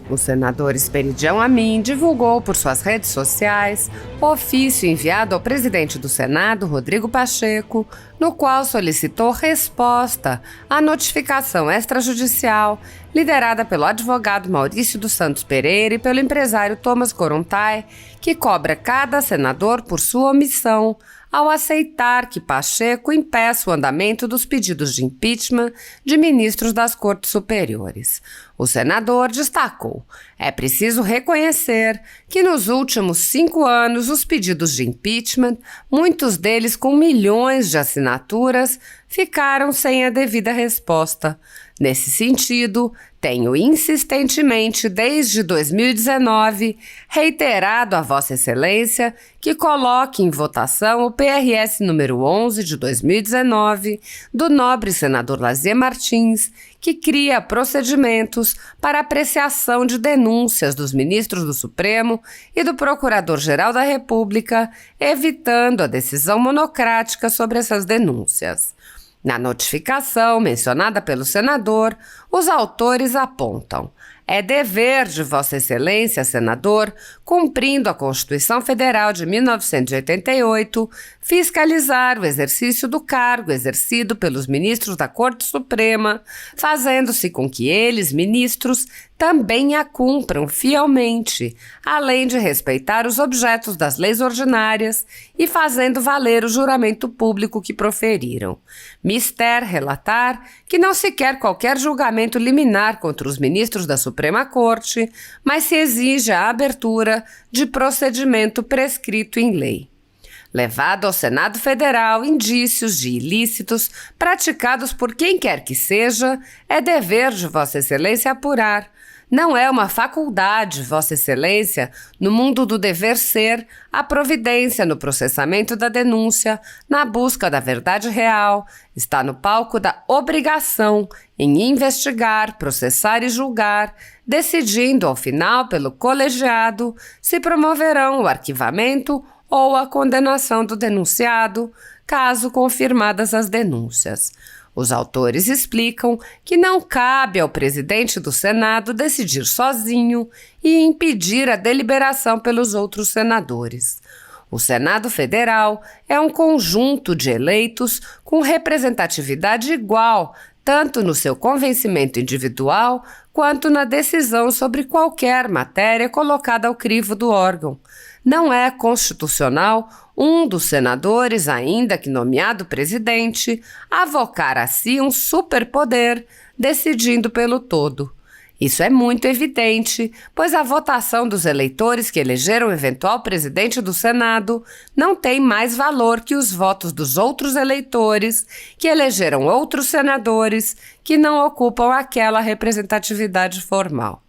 O senador Esperidião Amin divulgou por suas redes sociais ofício enviado ao presidente do Senado, Rodrigo Pacheco, no qual solicitou resposta à notificação extrajudicial liderada pelo advogado Maurício dos Santos Pereira e pelo empresário Thomas Korontai, que cobra cada senador por sua omissão ao aceitar que Pacheco impeça o andamento dos pedidos de impeachment de ministros das Cortes Superiores. O senador destacou: é preciso reconhecer que nos últimos 5 anos os pedidos de impeachment, muitos deles com milhões de assinaturas, ficaram sem a devida resposta. Nesse sentido, tenho insistentemente, desde 2019, reiterado a Vossa Excelência que coloque em votação o PRS número 11 de 2019 do nobre senador Lazier Martins, que cria procedimentos para apreciação de denúncias dos ministros do Supremo e do Procurador-Geral da República, evitando a decisão monocrática sobre essas denúncias. Na notificação mencionada pelo senador, os autores apontam: é dever de Vossa Excelência, senador, cumprindo a Constituição Federal de 1988, fiscalizar o exercício do cargo exercido pelos ministros da Corte Suprema, fazendo-se com que eles, ministros, também a cumpram fielmente, além de respeitar os objetos das leis ordinárias e fazendo valer o juramento público que proferiram. Mister relatar que não se quer qualquer julgamento liminar contra os ministros da Suprema Corte, mas se exige a abertura de procedimento prescrito em lei. Levado ao Senado Federal indícios de ilícitos praticados por quem quer que seja, é dever de Vossa Excelência apurar. Não é uma faculdade, Vossa Excelência, no mundo do dever ser, a providência no processamento da denúncia, na busca da verdade real. Está no palco da obrigação em investigar, processar e julgar, decidindo, ao final, pelo colegiado, se promoverão o arquivamento ou a condenação do denunciado, caso confirmadas as denúncias. Os autores explicam que não cabe ao presidente do Senado decidir sozinho e impedir a deliberação pelos outros senadores. O Senado Federal é um conjunto de eleitos com representatividade igual, tanto no seu convencimento individual quanto na decisão sobre qualquer matéria colocada ao crivo do órgão. Não é constitucional um dos senadores, ainda que nomeado presidente, avocar a si um superpoder, decidindo pelo todo. Isso é muito evidente, pois a votação dos eleitores que elegeram o eventual presidente do Senado não tem mais valor que os votos dos outros eleitores que elegeram outros senadores que não ocupam aquela representatividade formal.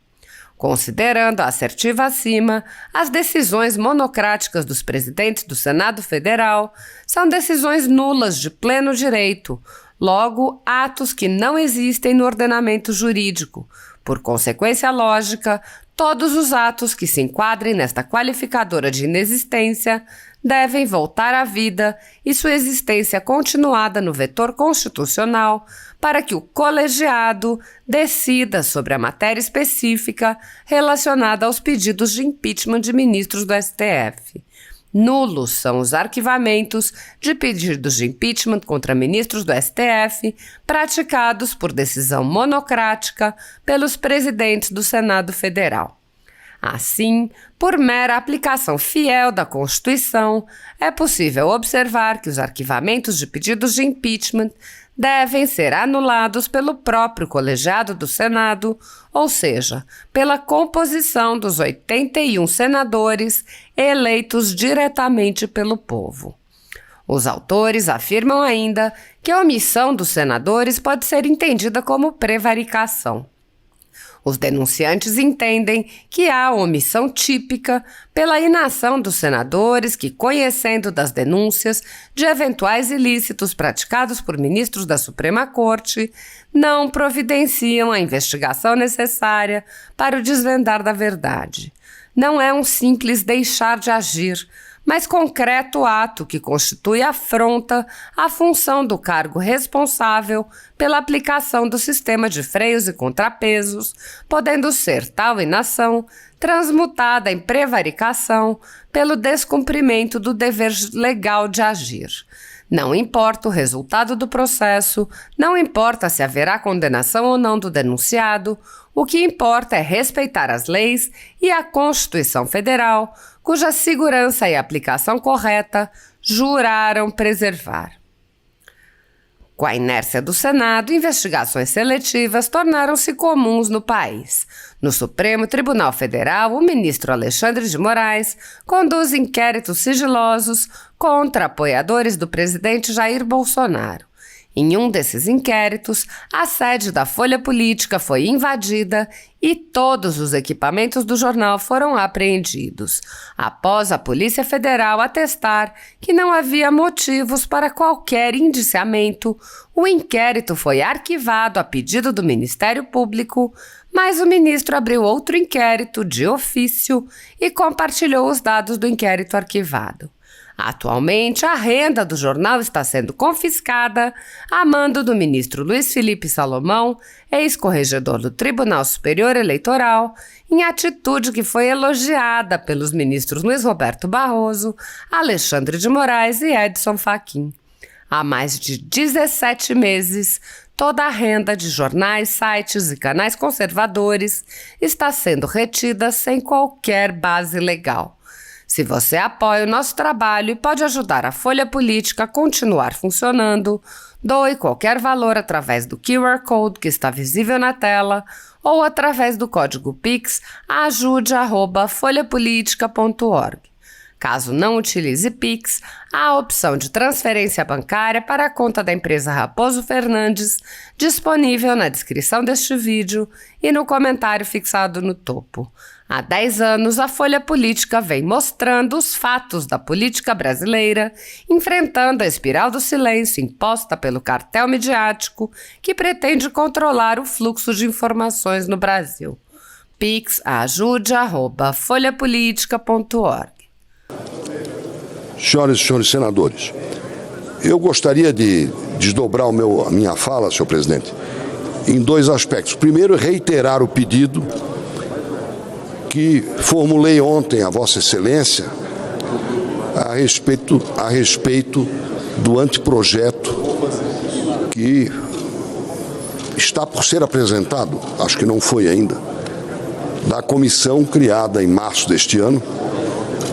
Considerando a assertiva acima, as decisões monocráticas dos presidentes do Senado Federal são decisões nulas de pleno direito, logo, atos que não existem no ordenamento jurídico. Por consequência lógica, todos os atos que se enquadrem nesta qualificadora de inexistência devem voltar à vida e sua existência continuada no vetor constitucional para que o colegiado decida sobre a matéria específica relacionada aos pedidos de impeachment de ministros do STF. Nulos são os arquivamentos de pedidos de impeachment contra ministros do STF praticados por decisão monocrática pelos presidentes do Senado Federal. Assim, por mera aplicação fiel da Constituição, é possível observar que os arquivamentos de pedidos de impeachment devem ser anulados pelo próprio colegiado do Senado, ou seja, pela composição dos 81 senadores eleitos diretamente pelo povo. Os autores afirmam ainda que a omissão dos senadores pode ser entendida como prevaricação. Os denunciantes entendem que há omissão típica pela inação dos senadores que, conhecendo das denúncias de eventuais ilícitos praticados por ministros da Suprema Corte, não providenciam a investigação necessária para o desvendar da verdade. Não é um simples deixar de agir, mas concreto ato que constitui afronta à função do cargo responsável pela aplicação do sistema de freios e contrapesos, podendo ser tal inação transmutada em prevaricação pelo descumprimento do dever legal de agir. Não importa o resultado do processo, não importa se haverá condenação ou não do denunciado, o que importa é respeitar as leis e a Constituição Federal, cuja segurança e aplicação correta juraram preservar. Com a inércia do Senado, investigações seletivas tornaram-se comuns no país. No Supremo Tribunal Federal, o ministro Alexandre de Moraes conduz inquéritos sigilosos contra apoiadores do presidente Jair Bolsonaro. Em um desses inquéritos, a sede da Folha Política foi invadida e todos os equipamentos do jornal foram apreendidos, após a Polícia Federal atestar que não havia motivos para qualquer indiciamento. O inquérito foi arquivado a pedido do Ministério Público, mas o ministro abriu outro inquérito de ofício e compartilhou os dados do inquérito arquivado. Atualmente, a renda do jornal está sendo confiscada a mando do ministro Luiz Felipe Salomão, ex-corregedor do Tribunal Superior Eleitoral, em atitude que foi elogiada pelos ministros Luiz Roberto Barroso, Alexandre de Moraes e Edson Fachin. Há mais de 17 meses, toda a renda de jornais, sites e canais conservadores está sendo retida sem qualquer base legal. Se você apoia o nosso trabalho e pode ajudar a Folha Política a continuar funcionando, doe qualquer valor através do QR Code que está visível na tela ou através do código Pix ajude@folhapolitica.org. Caso não utilize Pix, há a opção de transferência bancária para a conta da empresa Raposo Fernandes, disponível na descrição deste vídeo e no comentário fixado no topo. Há 10 anos, a Folha Política vem mostrando os fatos da política brasileira, enfrentando a espiral do silêncio imposta pelo cartel midiático que pretende controlar o fluxo de informações no Brasil. Pix ajude@folhapolitica.org. Senhoras e senhores senadores, eu gostaria de desdobrar a minha fala, senhor presidente, em dois aspectos. Primeiro, reiterar o pedido que formulei ontem a Vossa Excelência a respeito do anteprojeto que está por ser apresentado, acho que não foi ainda, da comissão criada em março deste ano,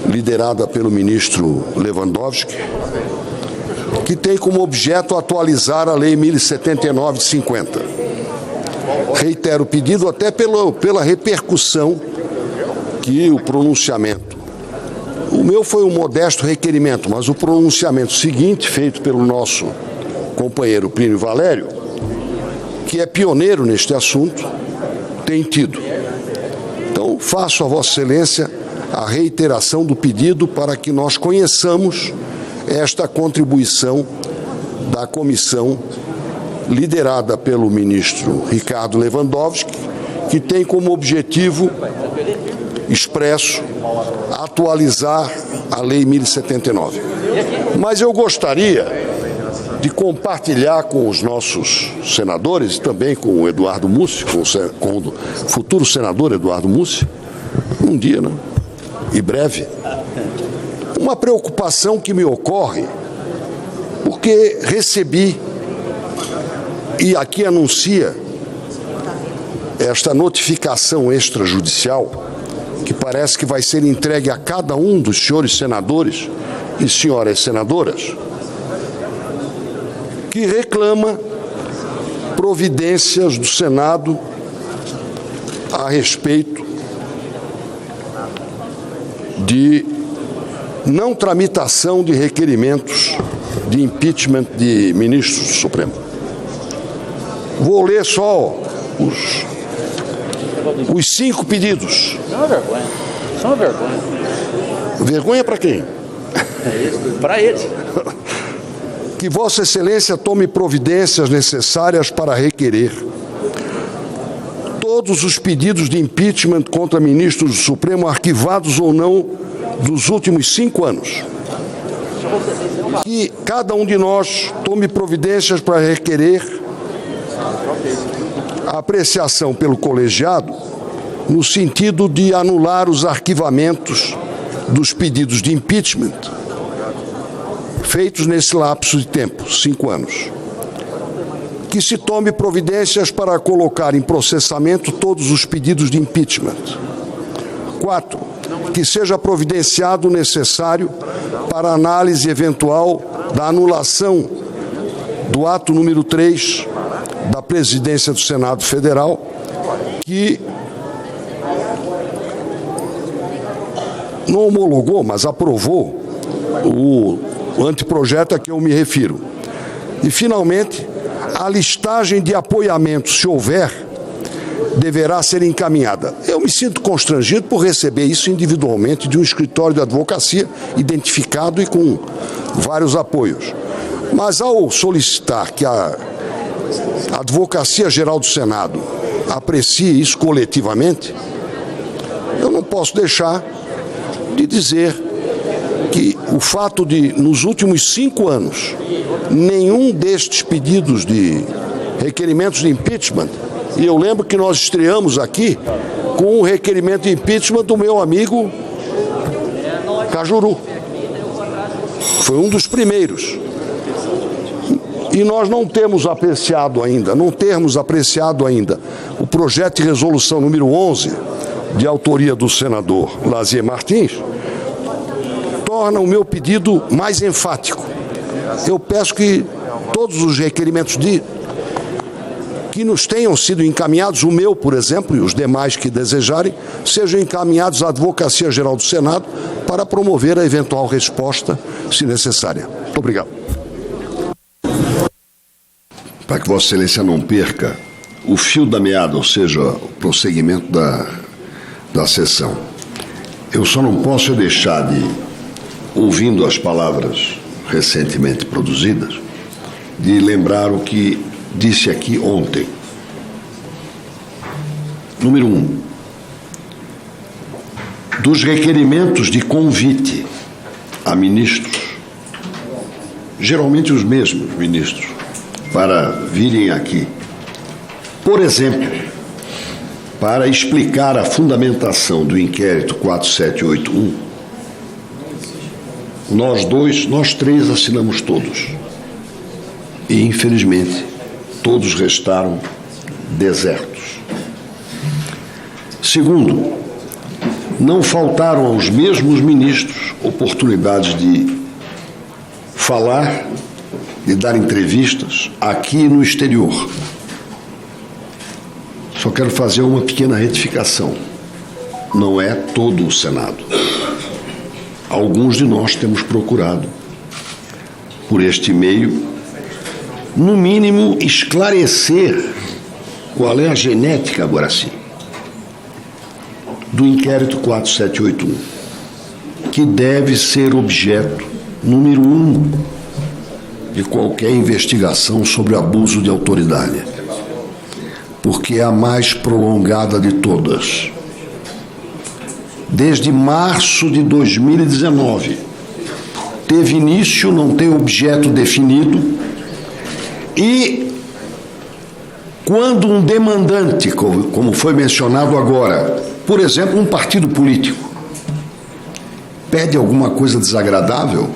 liderada pelo ministro Lewandowski, que tem como objeto atualizar a Lei 1079 de 50. Reitero o pedido até pela repercussão que o pronunciamento. O meu foi um modesto requerimento, mas o pronunciamento seguinte, feito pelo nosso companheiro Plínio Valério, que é pioneiro neste assunto, tem tido. Então, faço a Vossa Excelência a reiteração do pedido para que nós conheçamos esta contribuição da comissão liderada pelo ministro Ricardo Lewandowski, que tem como objetivo expresso atualizar a Lei 1079. Mas eu gostaria de compartilhar com os nossos senadores e também com o Eduardo Mussi, com o futuro senador Eduardo Mussi, um dia, né? E breve, uma preocupação que me ocorre, porque recebi, e aqui anuncia esta notificação extrajudicial, que parece que vai ser entregue a cada um dos senhores senadores e senhoras senadoras, que reclama providências do Senado a respeito de não tramitação de requerimentos de impeachment de ministros do Supremo. Vou ler só os 5 pedidos. É uma vergonha. Isso é uma vergonha. Vergonha para quem? Para eles. Que Vossa Excelência tome providências necessárias para requerer todos os pedidos de impeachment contra ministros do Supremo, arquivados ou não dos últimos 5 anos. Que cada um de nós tome providências para requerer a apreciação pelo colegiado no sentido de anular os arquivamentos dos pedidos de impeachment feitos nesse lapso de tempo, 5 anos. Que se tome providências para colocar em processamento todos os pedidos de impeachment. 4, que seja providenciado o necessário para análise eventual da anulação do ato número 3 da presidência do Senado Federal, que não homologou, mas aprovou o anteprojeto a que eu me refiro. E, finalmente, a listagem de apoiamentos, se houver, deverá ser encaminhada. Eu me sinto constrangido por receber isso individualmente de um escritório de advocacia identificado e com vários apoios. Mas ao solicitar que a Advocacia Geral do Senado aprecie isso coletivamente, eu não posso deixar de dizer que o fato de, nos últimos 5 anos, nenhum destes pedidos de requerimentos de impeachment, e eu lembro que nós estreamos aqui com um requerimento de impeachment do meu amigo Cajuru. Foi um dos primeiros. E nós não termos apreciado ainda o projeto de resolução número 11, de autoria do senador Lazier Martins, torna o meu pedido mais enfático. Eu peço que todos os requerimentos que nos tenham sido encaminhados, o meu, por exemplo, e os demais que desejarem, sejam encaminhados à Advocacia Geral do Senado para promover a eventual resposta, se necessária. Muito obrigado. Para que Vossa Excelência não perca o fio da meada, ou seja, o prosseguimento da sessão, eu só não posso deixar de, ouvindo as palavras recentemente produzidas, de lembrar o que disse aqui ontem. Número 1. Dos requerimentos de convite a ministros, geralmente os mesmos ministros, para virem aqui, por exemplo, para explicar a fundamentação do inquérito 4781, nós três assinamos todos. E, infelizmente, todos restaram desertos. Segundo, não faltaram aos mesmos ministros oportunidades de falar, de dar entrevistas aqui e no exterior. Só quero fazer uma pequena retificação. Não é todo o Senado. Alguns de nós temos procurado, por este meio, no mínimo, esclarecer qual é a genética, agora sim, do inquérito 4781, que deve ser objeto número 1 de qualquer investigação sobre abuso de autoridade, porque é a mais prolongada de todas. Desde março de 2019, teve início, não tem objeto definido, e quando um demandante, como foi mencionado agora, por exemplo, um partido político, pede alguma coisa desagradável,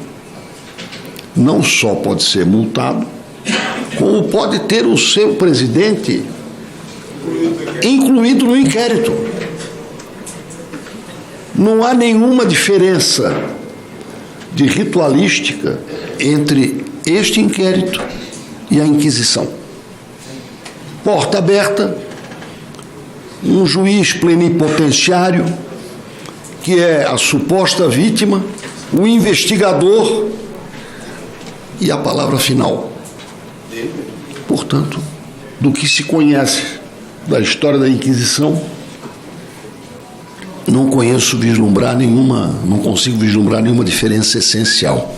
não só pode ser multado, como pode ter o seu presidente incluído no inquérito. Não há nenhuma diferença de ritualística entre este inquérito e a Inquisição. Porta aberta, um juiz plenipotenciário, que é a suposta vítima, o investigador e a palavra final. Portanto, do que se conhece da história da Inquisição, não consigo vislumbrar nenhuma diferença essencial.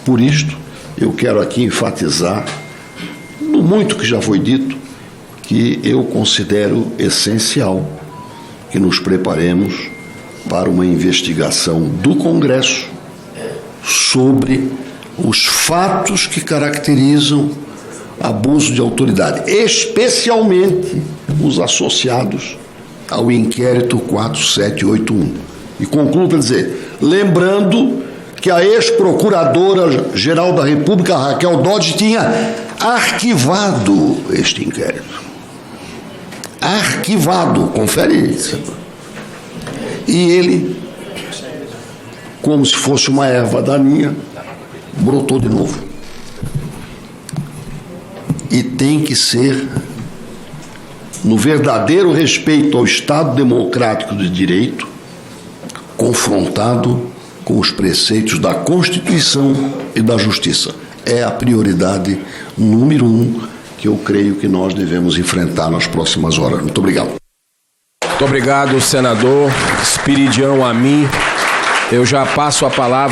Por isto, eu quero aqui enfatizar, no muito que já foi dito, que eu considero essencial que nos preparemos para uma investigação do Congresso sobre os fatos que caracterizam abuso de autoridade, especialmente os associados ao inquérito 4781. E concluo para dizer, lembrando que a ex-procuradora-geral da República, Raquel Dodge, tinha arquivado este inquérito. Arquivado, confere isso. E ele, como se fosse uma erva daninha, brotou de novo. E tem que ser, no verdadeiro respeito ao Estado democrático de direito, confrontado com os preceitos da Constituição e da Justiça. É a prioridade número 1 que eu creio que nós devemos enfrentar nas próximas horas. Muito obrigado. Muito obrigado, senador Espiridião Amin. Eu já passo a palavra